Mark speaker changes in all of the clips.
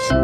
Speaker 1: G'day,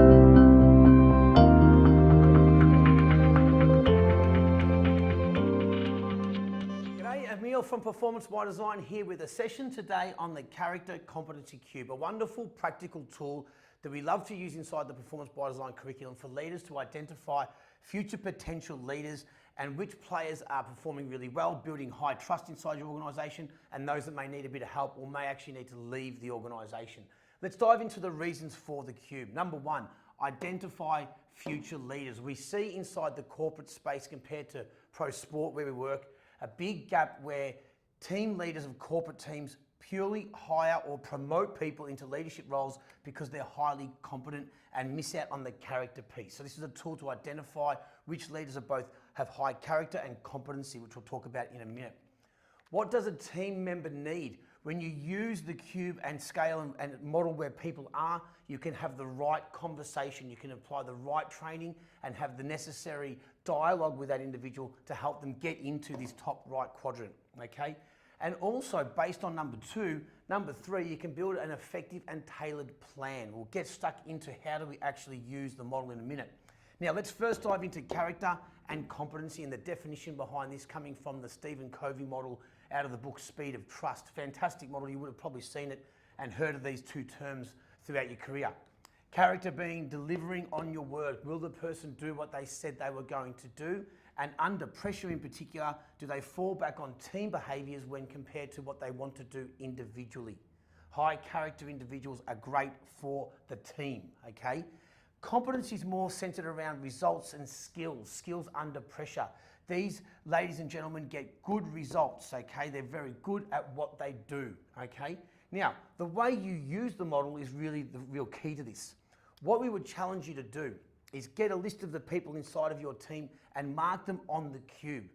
Speaker 1: Emil from Performance by Design here with a session today on the Character Competency Cube, a wonderful practical tool that we love to use inside the Performance by Design curriculum for leaders to identify future potential leaders and which players are performing really well, building high trust inside your organisation, and those that may need a bit of help or may actually need to leave the organisation. Let's dive into the reasons for the cube. Number one, identify future leaders. We see inside the corporate space compared to pro sport where we work, a big gap where team leaders of corporate teams purely hire or promote people into leadership roles because they're highly competent and miss out on the character piece. So this is a tool to identify which leaders are both have high character and competency, which we'll talk about in a minute. What does a team member need? When you use the cube and scale and model where people are, you can have the right conversation, you can apply the right training and have the necessary dialogue with that individual to help them get into this top right quadrant, okay? And also based on number three, you can build an effective and tailored plan. We'll get stuck into how do we actually use the model in a minute. Now let's first dive into character and competency and the definition behind this coming from the Stephen Covey model out of the book Speed of Trust. Fantastic model, you would have probably seen it and heard of these two terms throughout your career. Character being delivering on your word. Will the person do what they said they were going to do? And under pressure in particular, do they fall back on team behaviours when compared to what they want to do individually? High character individuals are great for the team, okay? Competency is more centered around results and skills under pressure. These ladies and gentlemen get good results, okay? They're very good at what they do, okay? Now, the way you use the model is really the real key to this. What we would challenge you to do is get a list of the people inside of your team and mark them on the cube.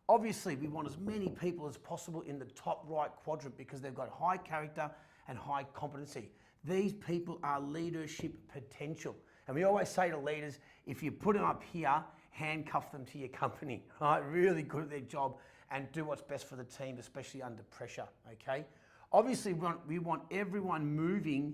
Speaker 1: Obviously, we want as many people as possible in the top right quadrant because they've got high character and high competency. These people are leadership potential. And we always say to leaders, if you put them up here, handcuff them to your company, right? Really good at their job and do what's best for the team, especially under pressure, okay? Obviously, we want everyone moving,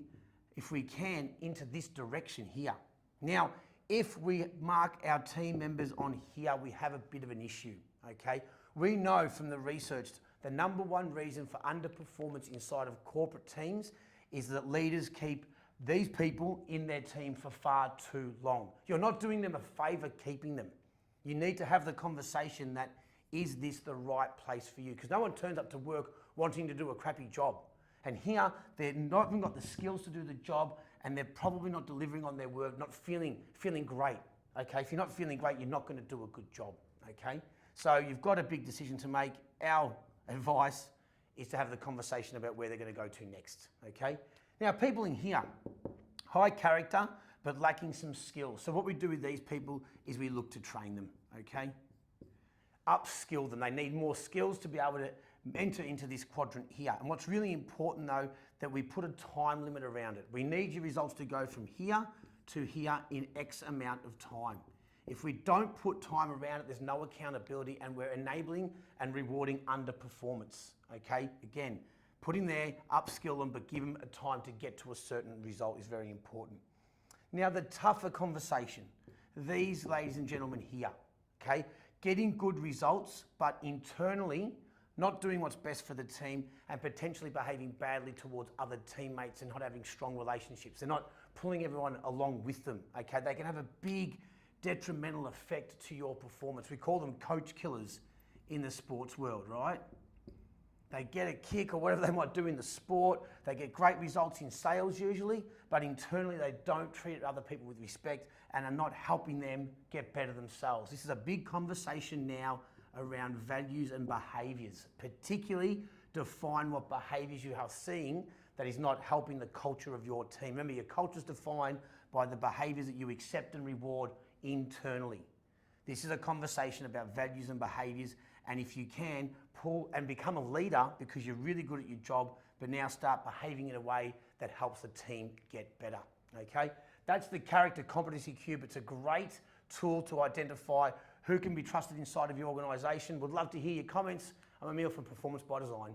Speaker 1: if we can, into this direction here. Now, if we mark our team members on here, we have a bit of an issue, okay? We know from the research, the number one reason for underperformance inside of corporate teams is that leaders keep these people in their team for far too long. You're not doing them a favor keeping them. You need to have the conversation that, is this the right place for you? Because no one turns up to work wanting to do a crappy job. And here, they're not even got the skills to do the job and they're probably not delivering on their work, not feeling great, okay? If you're not feeling great, you're not gonna do a good job, okay? So you've got a big decision to make. Our advice is to have the conversation about where they're gonna go to next, okay? Now, people in here, high character, but lacking some skills. So what we do with these people is we look to train them, okay? Upskill them. They need more skills to be able to enter into this quadrant here. And what's really important though, that we put a time limit around it. We need your results to go from here to here in X amount of time. If we don't put time around it, there's no accountability and we're enabling and rewarding underperformance, okay? Again, put in there, upskill them, but give them a time to get to a certain result is very important. Now, the tougher conversation, these ladies and gentlemen here, okay? Getting good results, but internally, not doing what's best for the team and potentially behaving badly towards other teammates and not having strong relationships. They're not pulling everyone along with them, okay? They can have a big detrimental effect to your performance. We call them coach killers in the sports world, right? They get a kick or whatever they might do in the sport. They get great results in sales usually, but internally they don't treat other people with respect and are not helping them get better themselves. This is a big conversation now around values and behaviours, particularly define what behaviours you are seeing that is not helping the culture of your team. Remember, your culture is defined by the behaviours that you accept and reward internally. This is a conversation about values and behaviours, and if you can, pull and become a leader because you're really good at your job, but now start behaving in a way that helps the team get better, okay? That's the Character Competency Cube. It's a great tool to identify who can be trusted inside of your organisation. Would love to hear your comments. I'm Emil from Performance by Design.